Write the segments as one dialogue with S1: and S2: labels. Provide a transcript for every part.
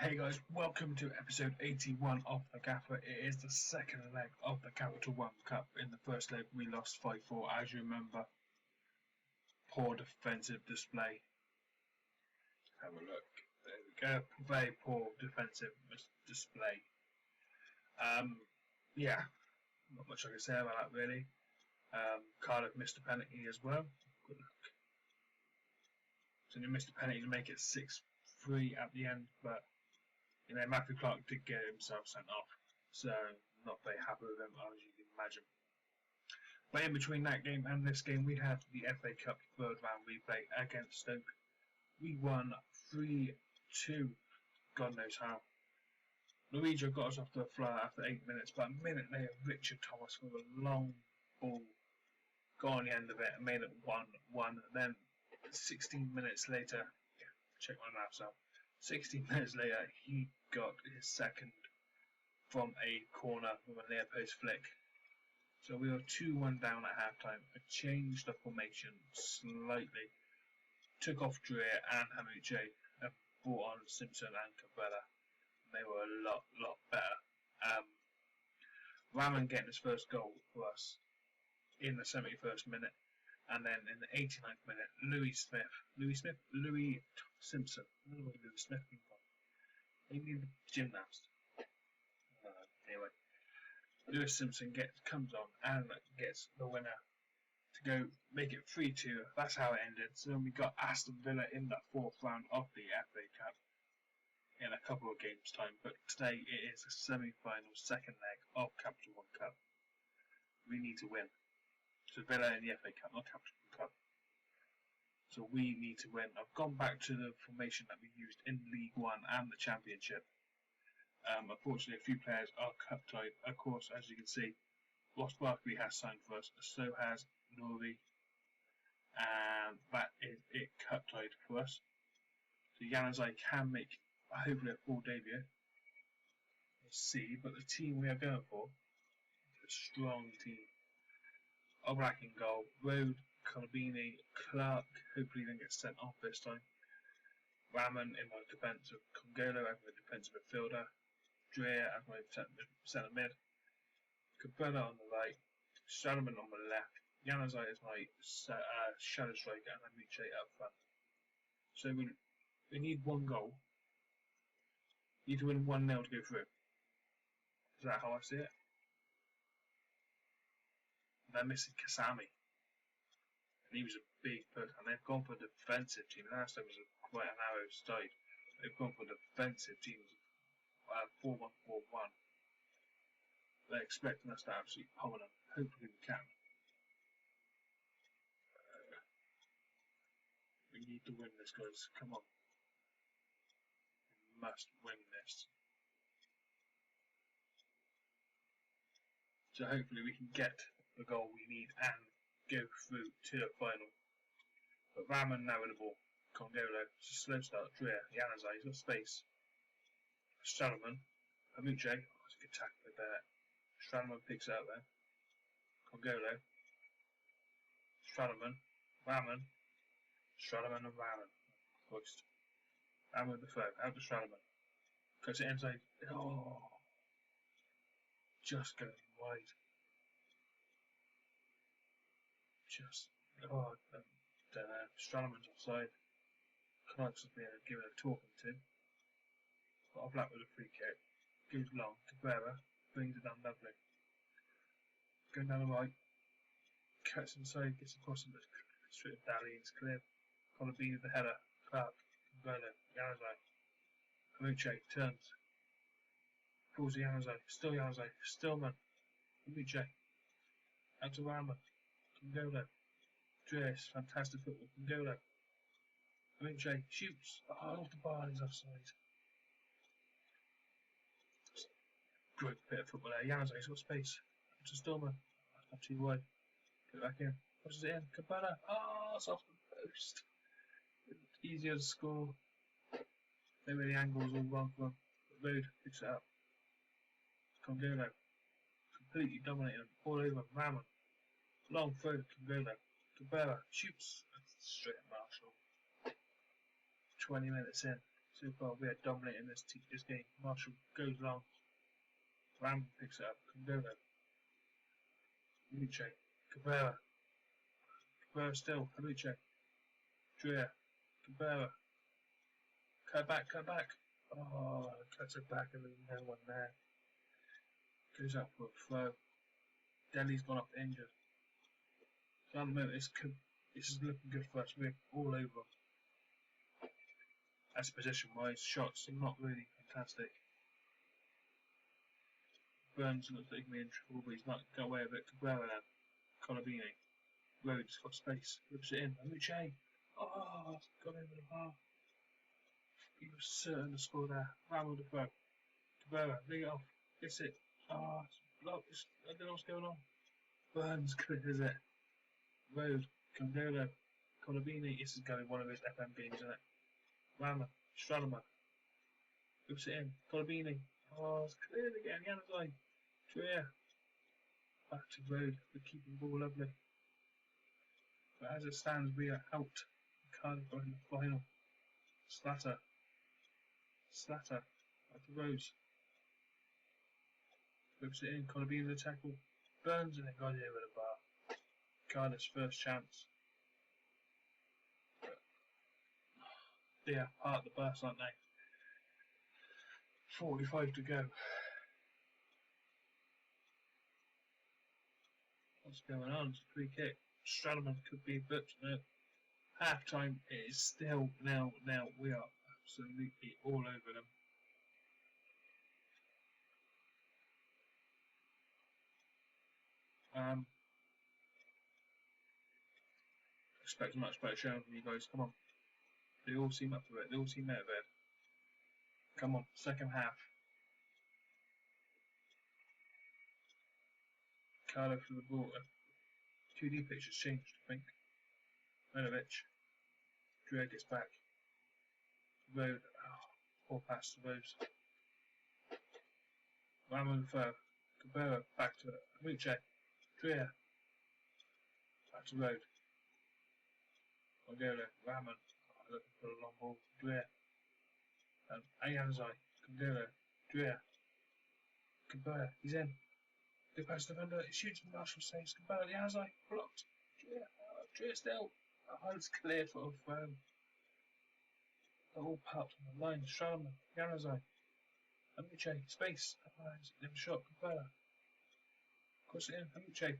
S1: Hey guys, welcome to episode 81 of the Gaffer. It is the second leg of the Capital One Cup. In the first leg we lost 5-4, as you remember. Poor defensive display. Have a look. There we go. Very poor defensive display. Yeah, not much I can say about that really. Cardiff missed a penalty as well. Good look. So they missed a penalty to make it 6-3 at the end, but you know, Matthew Clark did get himself sent off, so not very happy with him, as you can imagine. But in between that game and this game, we had the FA Cup third round replay against Stoke. We won 3-2, God knows how. Luigi got us off to a flyer after 8 minutes, but a minute later, Richard Thomas with a long ball got on the end of it and made it 1-1. Then 16 minutes later, check my maths out. 16 minutes later, he got his second from a corner with a near post flick. So we were 2-1 down at half time. I changed the formation slightly. Took off Dreer and Hamuche and brought on Simpson and Cabrera. They were a lot better. Rahman getting his first goal for us in the 71st minute. And then in the 89th minute, Louis Simpson. I don't know where Louis Smith came from. Maybe the gymnast. Anyway, Louis Simpson comes on and gets the winner to go make it 3-2. That's how it ended. So we got Aston Villa in the fourth round of the FA Cup in a couple of games' time. But today it is a semi-final second leg of Capital One Cup. We need to win. So Villa in the FA Cup, not Capital Cup. So we need to win. I've gone back to the formation that we used in League One and the Championship. Unfortunately, a few players are cup tied. Of course, as you can see, Ross Barkley has signed for us. So has Nori. And that is it cup tied for us. So Januzaj can make hopefully a full debut. Let's see. But the team we are going for is a strong team. Oblak in goal, Road, Colbini, Clark, hopefully then gets sent off this time. Rahman in my defence, Congolo as my defensive midfielder, Dreer as my centre mid, Cabrera on the right, Salomon on the left, Januzaj is my shadow striker, and Hamuche up front. So we need one goal. We need to win 1-0 to go through. Is that how I see it? They're missing Kasami, and he was a big person. And they've gone for a defensive team. Last time was quite a narrow side. They've gone for a defensive team, 4-1-4-1. They're expecting us to absolutely pummel them. Hopefully we can. We need to win this, guys. Come on, we must win this. So hopefully we can get the goal we need and go through to the final. But Rahman now with the ball. Congolo, it's a slow start. Dreer, Januzaj, he's got space. Salomon, Hamuche, that's a good tackle there. Salomon picks it out there. Congolo, Salomon, Rahman, Salomon and Rahman. Hoist. Rahman with the throw, out to Salomon. Cuts it inside. Oh! Just going wide. I don't know. Strollman's offside. Clark's been given a talking to. Got a black with a free kick. Goes long. Cabrera brings it down lovely. Going down the right. Cuts inside, gets across him, but straight to Dally, it's clear. Colabini with the header. Clark, Cabrera, Januzaj. Hamuche turns. Pulls Januzaj, still Januzaj, Stillman, Hamuche, out to Rahman, Congolo, Drees, fantastic football, Congolo, Hamuche shoots, off the bar, he's offside. Great bit of football there, Januzaj's got space, out to Stillman, not too wide, get back in, pushes it in, Cabrera, it's off the post. Easier to score, maybe the angle's all wrong for him, but Road picks it up. Congolo, completely dominating all over Rahman. Long throw to Congolo. Cabrera shoots straight at Marshall. 20 minutes in. So far we are dominating this game. Marshall goes long. Ram picks it up. Condola. Luce. Cabrera. Cabrera still. Luce. Drea. Cabrera. Cut back. Oh, cuts it back and there's no one there. Goes up for a throw. Delhi's gone up injured. So at the moment this is looking good for us. We're all over. As position wise, shots are not really fantastic. Burns looks like he can be in trouble, but he's not got away with it. Cabrera now. Colabini. Rhodes got space. Rips it in. Amuche. Oh, got over the bar. He was certain to score there. Ram the throw. Cabrera, lead it off. Gets it. Oh, it's blocked. I don't know what's going on. Burns clears it. Rhodes. Condolo. Colabini. This is going to be one of his FM games, isn't it? Rama. Stradamer. Rips it in. Colabini. Oh, it's cleared again. Yanazai. Drea. Back to Road. We're keeping the ball lovely. But as it stands, we are out. Cardiff are in the final. Slatter. Back to Rose. Rips it in. Colabini the tackle. Burns and then got here with a bar. Cardiff's first chance. They are part of the bus, aren't they? 45 to go. What's going on? It's a free kick. Stradaman could be booked. No. Half time is still now. We are absolutely all over them. Expect a much better show from you guys. Come on. They all seem up for it. They all seem motivated. Come on. Second half. Carlo for the ball. 2D picture's changed, I think. Menovic. Drea gets back. Road. Oh, poor pass to Rose. Ramon Fur. Cabrera back to Amuche. Drea. Back to Road. Congola. Ramon. Oh, looking for a long ball. Drea. Ayanzai. Congola. Drea. Cabrera. He's in. Good pass defender. He shoots and Marshall saves. Cabrera. Ayanzai. Blocked. Drea still. Oh, it's clear for a throw. They're all popped on the line. Sharman. Yanazai. Amuche. Space. Never shot. Cabrera. Cross it in. Amuche.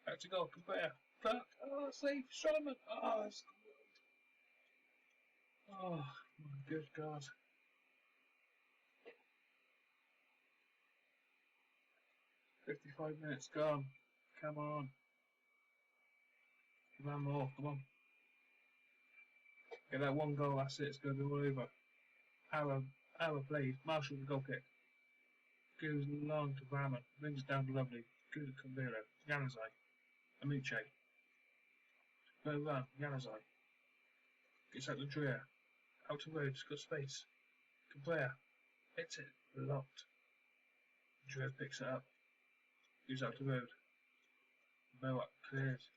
S1: Back to goal. Cabrera. Clark. Oh, save. Sharman. Oh, it's good. Oh, my good God. 55 minutes gone. Come on. Come on more. Come on. Get that one goal. That's it. It's going to be all over. Hour played. Marshall the goal kick. Goes long to Rahman. Brings down to Lovely. Good to Convero. Yanazai. Amuche. Go run. Yanazai. Gets out to Drea. Out to Rhodes. Got space. Cabrera. Hits it. Locked. Drea picks it up. Goes out to Road. Moat clears.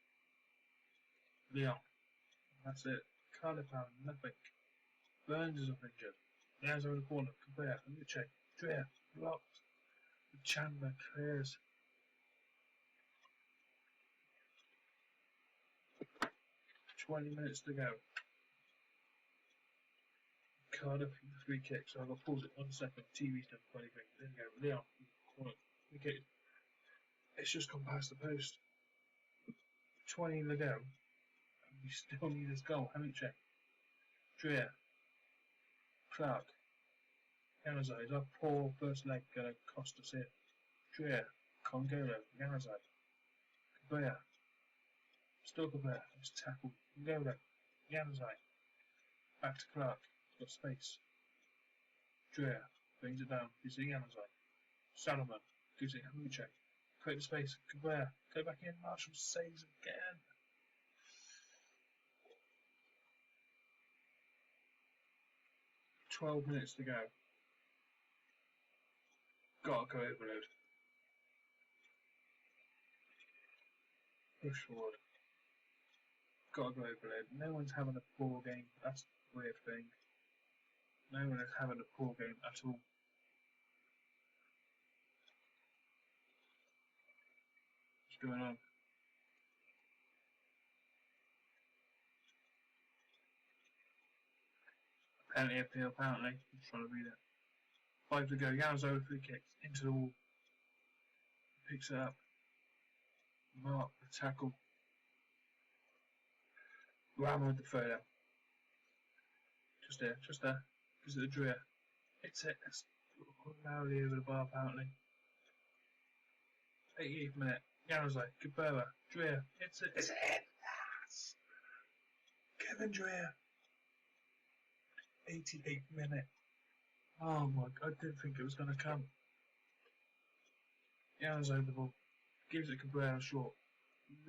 S1: Leon. That's it. Cardiff have nothing. Burns is up injured. Leon's over the corner. Cabrera. Amuche. Drea. Blocked. Chandler clears. $20 minutes to go. Cardiff free kick, so I'll pause it 1 second. TV's done funny thing. There you go. Leon. Corner. Free kick. It's just gone past the post. 20 to go. And we still need this goal. Amuche. Drea. Clark. Yanazai. Is our poor first leg going to cost us here? Drea. Congola. Yanazai. Cabrera. Still Cabrera. It's tackled. Congola. Yanazai. Back to Clark. Got space. Drea. Brings it down. You see Yanazai. Salomon. Gives it Amuche. Create the space. Cabrera. Go back in. Marshall saves again. $12 minutes to go. Gotta go overload. Push forward. Gotta go overload. No one's having a poor game. That's the weird thing. No one is having a poor game at all. What's going on? Penalty appeal, apparently. I'm trying to read it. 5 to go. Yano's over free kicks. Into the wall. Picks it up. Mark the tackle. Ram with the throw down. Just there. Gives it to Dreer. Hits it. It's loudly over the bar, apparently. 88th minute. Yano's like, Gaffer. Dreer. Hits it. It's in. Yes! Kevin Dreer. 88th minute. Oh my god, I didn't think it was going to come. Yano's over the ball. Gives it Cabrera short.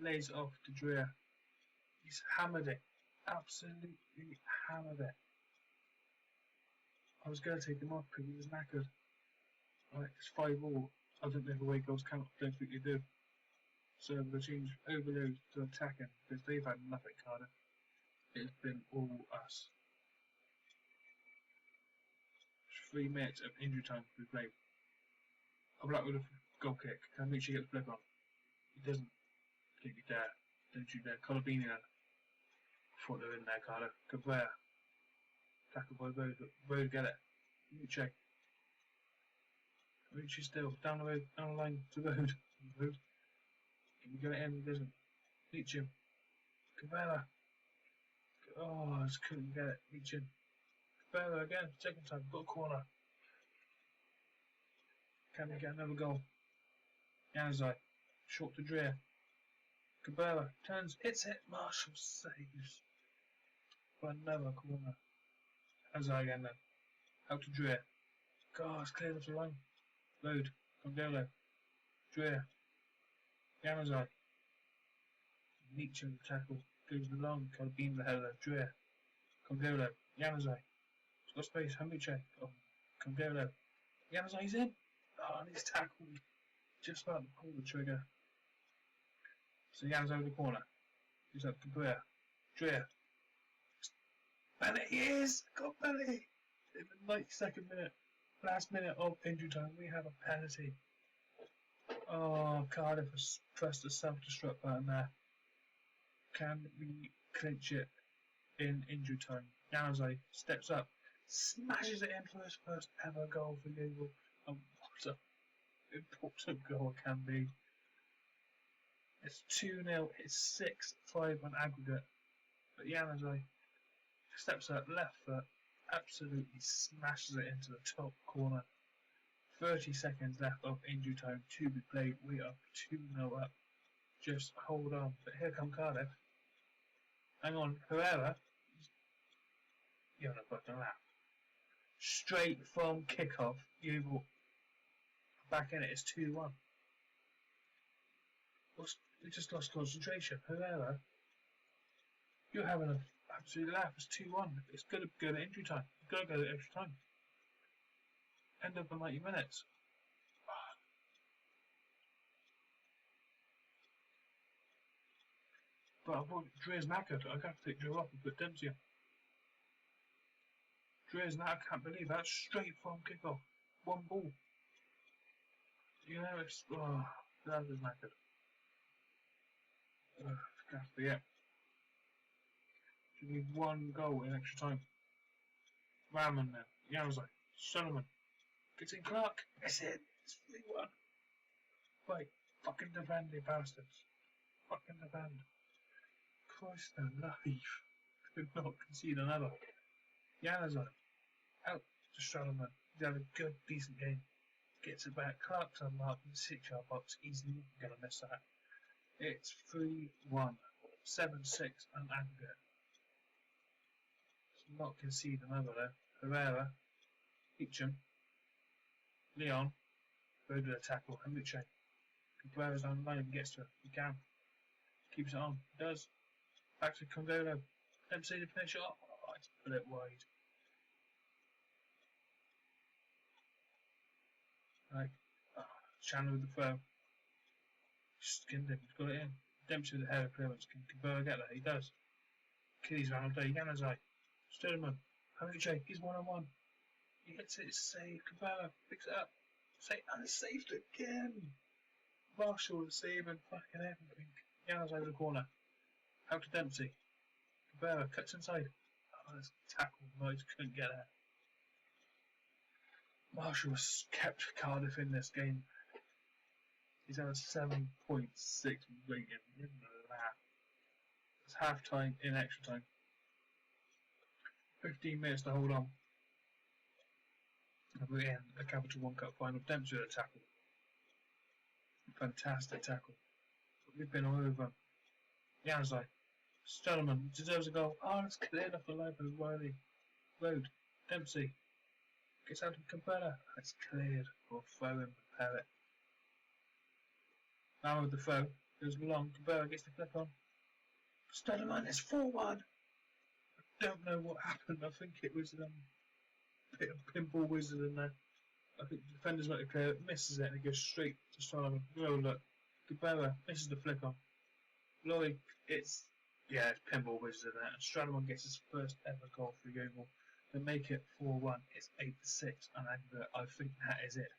S1: Lays it off to Dreer. He's hammered it. Absolutely hammered it. I was going to take him off because he was knackered. Right, it's 5-all. I don't know if away goals count. I don't think they do. So the change overload to attacking because they've had nothing, Cardiff. It's been all us. 3 minutes of injury time to be played. I'm like with a goal kick. Can I make sure he gets blip on? He doesn't. Don't you dare. Don't you dare. Colabini then. I thought they were in there, Cardiff. Gaffer. Tackle by Road. Road get it. Check. Richie still. Down the road. Down the line to Road. Road. Can you get it in? He doesn't. Reach him. Gaffer. Oh, I just couldn't get it. Reach him. Gaffer again. Second time. Got a corner. Can we get another goal? Yanzai. Short to Dreer. Gaffer turns, hits it. Marshall saves. For another corner. Yanzai again then. Out to Dreer. God, it's cleared off the line. Load. Condolo. Dreer. Yanzai. Nietzsche in the tackle. Goes along. Kind of beams the header. Dreer. Condolo. Yanzai. It's got space. Hamiche. Oh, Condolo. Yanzai's in. Oh, and he's tackled. Just about to pull the trigger. So Jan's over the corner. He's up to Dreer. Dreer. Penalty is! Got penalty! In the 92nd minute. Last minute of injury time, we have a penalty. Oh, Cardiff has pressed the self-destruct button there. Can we clinch it in injury time? Yanzai steps up, smashes it in for his first ever goal for Yeovil. And what an important goal it can be. It's 2-0, it's 6-5 on aggregate. But Yanzai steps up, left foot, absolutely smashes it into the top corner. 30 seconds left of injury time to be played. We are 2-0 up. Just hold on. But here come Cardiff. Hang on, Herrera. You're on a button lap. Straight from kickoff, Yeovil back in it. It's 2-1. We just lost concentration. Herrera, you're having an absolute laugh. It's 2-1. It's going to go to injury time. It's got to go to extra time. End up in 90 minutes. But I thought Dreer's knackered. I have to take Dreer off and put Dempsey in. Dreer's knackered. I can't believe that. Straight from kickoff. One ball. You know, it's. Oh, that is knackered. Gaffer, yeah. You need one goal in extra time. Raman then. Yanzai. Solomon. Gets in Clark. It's in. It's 3-1. Wait. Fucking defend, you bastards. Fucking defend. Christ alive. Could not concede another. Yanzai. Out to Solomon. He's had a good, decent game. Gets it back. Clark's unmarked in the 6-yard box. He's not going to miss that. It's 3-1. 7-6 on aggregate. Let's not concede another though. Herrera. Hitcham. Leon. Go to the tackle. Hamiche. Cabrera's on the line and gets to it. He can. Keeps it on. He does. Back to Condolo. Dempsey to finish it off. Oh, it's put it wide. Right. Oh, Chandler with the throw. Skinned him. He's got it in. Dempsey with the header clearance. Can Cabrera get there? He does. Achilles round all day. Yanzai. Sturman. Hamiche. He's 1-on-1. He gets it, it's saved. Cabela picks it up. And it's saved again. Marshall is saving fucking everything. Yana's over the corner. Out to Dempsey. Cabela cuts inside. Oh, that's tackle. No, he couldn't get there. Marshall has kept Cardiff in this game. He's had a 7.6 rating in the lap. It's half time in extra time. 15 minutes to hold on. And we're in the Capital One Cup final. Dempsey with a tackle. Fantastic tackle. We've been all over. Yanzai. Stelman deserves a goal. Oh, it's cleared off the line by Wiley. Road. Dempsey. Gets out of Cabela. It's cleared for throw and prepare it. Now with the throw. Goes long. Cabela gets the clip on. Stelman is 4-1. I don't know what happened. I think it was a bit of pinball wizard in there. I think the defender's not to clear it, misses it, and it goes straight to Stelman. Oh, look. Cabela misses the flick on. Lloyd, it's pinball wizard in there. And Stradaman gets his first ever goal for Yeovil. To make it 4-1, it's 8-6, and I think that is it.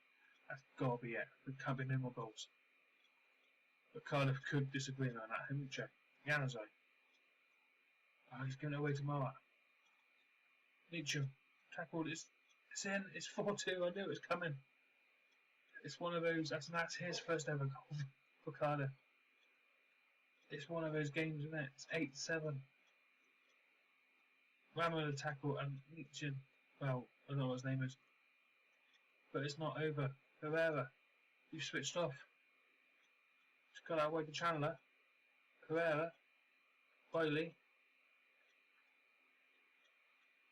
S1: That's gotta be it. There can't be no more goals. But Cardiff could disagree on that. Himiche, Yanazai. Oh, he's going away to Mara. Nietzsche, tackled. It's in. It's 4-2. I knew it was coming. It's one of those. That's his first ever goal for Cardiff. It's one of those games, isn't it? It's 8-7. Ran with a tackle and Nietzsche, well, I don't know what his name is, but it's not over. Herrera, you've switched off. Just got out way to Chandler. Herrera, Bailey.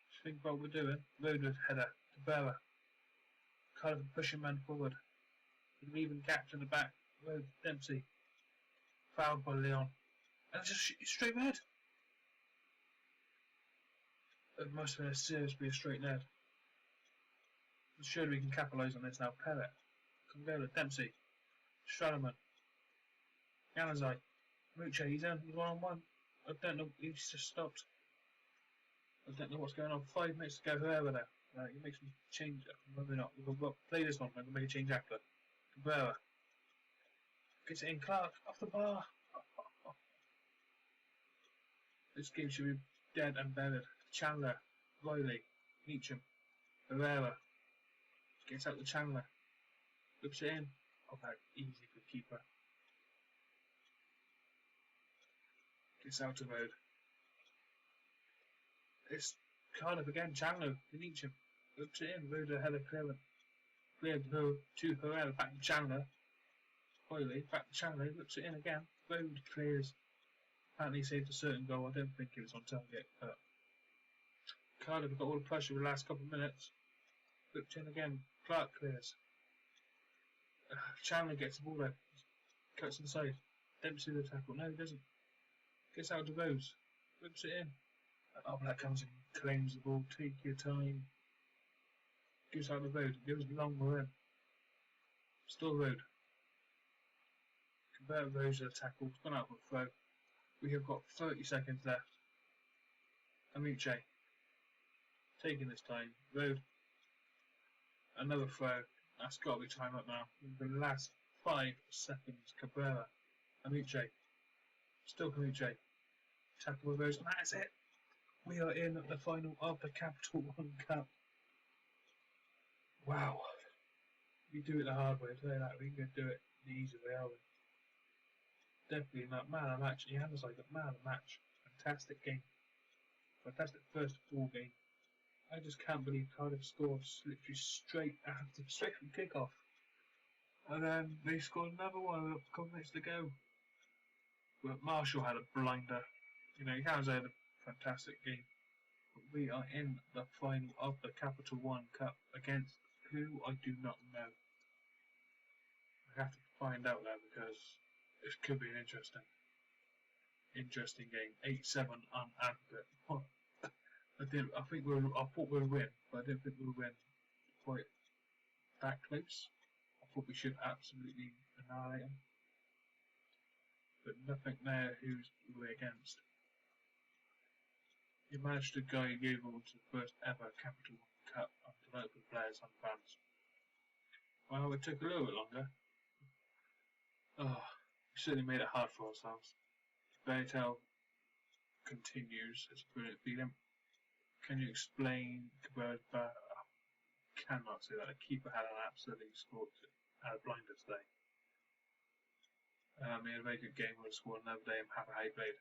S1: Just think what we're doing. Road with header to Berra. Kind of pushing man forward. With even gaps in the back. Road Dempsey. Fouled by Leon. And it's just straight red. It must have been a seriously straight Ned. Surely we can capitalise on this now. Pellet. Congola. Dempsey. Stradaman. Yanazai. Muche. He's in. He's 1-on-1. I don't know. He's just stopped. I don't know what's going on. 5 minutes to go. Whoever there. He makes me change. Maybe not. We'll play this one. I'm going to make a change after. Cabrera. Gets it in. Clark. Off the bar. This game should be dead and buried. Chandler, Riley, Meacham, Herrera, gets out the Chandler, looks it in. Oh, that easy for the keeper. Gets out of road. It's Cardiff again. Chandler, Meacham, looks it in. Road ahead of clearance. Cleared to Herrera, back to Chandler. Riley, back to Chandler, looks it in again. Road clears. Apparently saved a certain goal. I don't think it was on target, but Cardiff have got all the pressure for the last couple of minutes. Looked in again. Clark clears. Chandler gets the ball out. Cuts inside. Dempsey the tackle. No, he doesn't. Gets out of Rose. Whips it in. Black comes in. Claims the ball. Take your time. Gives out the road. Goes long way in. Still road. Convert Rose to the tackle. It's gone out for a throw. We have got 30 seconds left. Amuche. Taking this time. Road. Another throw. That's got to be time up now. In the last 5 seconds. Cabrera. Amuche. Still Amuche. Tackle with Rose. And that is it. We are in the final of the Capital One Cup. Wow. We do it the hard way. I'll tell you that. We can do it the easy way, are we? Definitely not man of the match. He has like a man of the match. Fantastic game. Fantastic first full game. I just can't believe Cardiff scored literally straight from kickoff. And then they scored another one with a couple minutes to go. But Marshall had a blinder. You know, he has had a fantastic game. But we are in the final of the Capital One Cup against who I do not know. I have to find out now because this could be an interesting game. 8-7 on aggregate. I thought we'll win, but I didn't think we'll win quite that close. I thought we should absolutely annihilate them. But nothing there who's we're against. You managed to guide Yeovil to the first ever Capital One Cup. I'm night for players and fans. Well, it took a little bit longer. Oh, we certainly made it hard for ourselves. Fairy tale continues its brilliant feeling. Can you explain Cabrera's cannot say that. The keeper had an absolutely blinder today. He had a very good game. Would have scored another day. I'm happy how he played.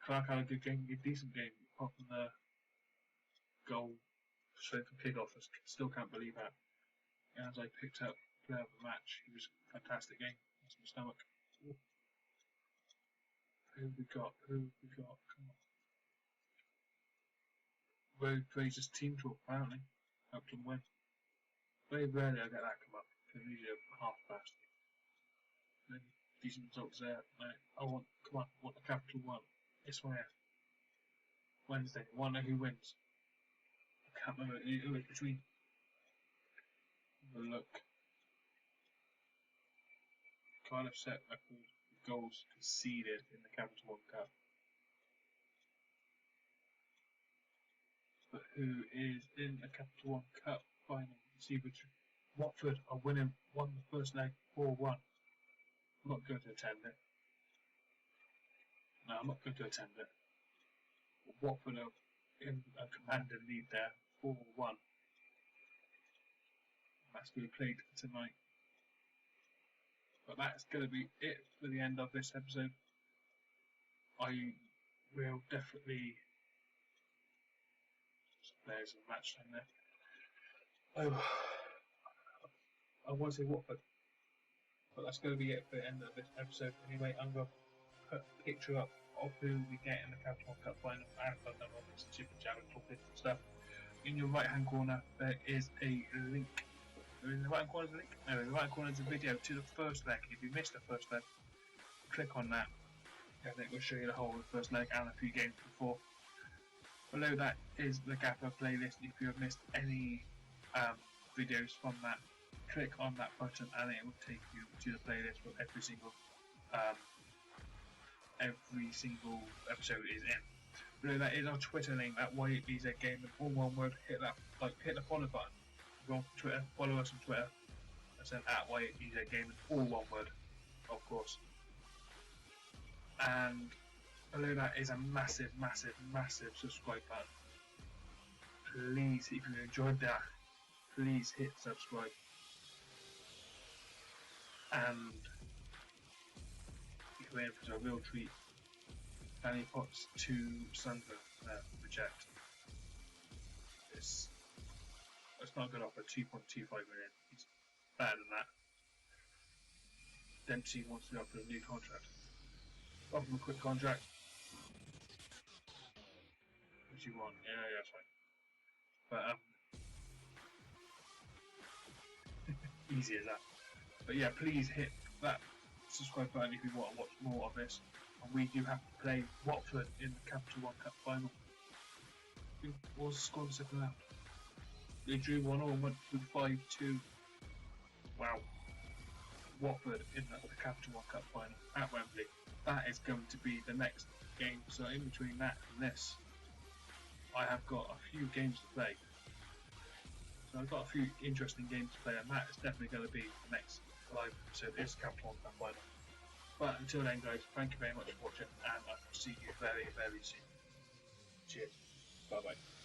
S1: Clark had a good game, a decent game, apart from the goal straight from kick-off. I still can't believe that. As I picked up player of the match, he was a fantastic game. That's my stomach. Ooh. Who have we got? Come on. Road Fraser's team talk, apparently. Helped him win. Very rarely I get that come up. Because I'm usually half past. Then decent results there. I want the capital one. It's where Wednesday. I wonder who wins. I can't remember who it's between. Have a look. Cardiff set record goals conceded in the Capital One Cup. But who is in the Capital One Cup final? See which Watford are won the first leg 4-1. I'm not going to attend it. No, I'm not going to attend it. Watford are in a commanding lead there, 4-1. That's going to be played tonight. But that's going to be it for the end of this episode. I will definitely. There's a match time there. I want to say Watford, but that's going to be it for the end of this episode. Anyway, I'm going to put a picture up of who we get in the Capital One Cup final. I have done that on this super chat and stuff. In your right hand corner, there is a link. In the right hand corner is a link. No, in the right hand corner is a video to the first leg. If you missed the first leg, click on that. I think we'll show you the whole of the first leg and a few games before. Below that is the Gaffer playlist. If you have missed any videos from that, click on that button and it will take you to the playlist where every single episode is in. Below that is our Twitter name at Y8BZ Gaming, all one word. Hit the follow button. Go on Twitter, follow us on Twitter. That's at Y8BZ Gaming, all one word, of course. And below that is a massive subscribe button. Please, if you enjoyed that, please hit subscribe. And if you're in for a real treat, Danny Potts to Sunderland reject. It's not good offer, 2.25 million. It's better than that. Dempsey wants to offer a new contract. Offer him a quick contract. What do you want? Yeah, that's fine. But easy as that. But yeah, please hit that subscribe button if you want to watch more of this. And we do have to play Watford in the Capital One Cup final. What was the score in the second round? They drew 1-0 and went through 5-2. Wow. Watford in the Capital One Cup final at Wembley. That is going to be the next game. So in between that and this, I have got a few games to play. So I've got a few interesting games to play, and that is definitely going to be the next live episode. It's Capital One Cup final. But until then, guys, thank you very much for watching, and I will see you very, very soon. Cheers. Bye bye.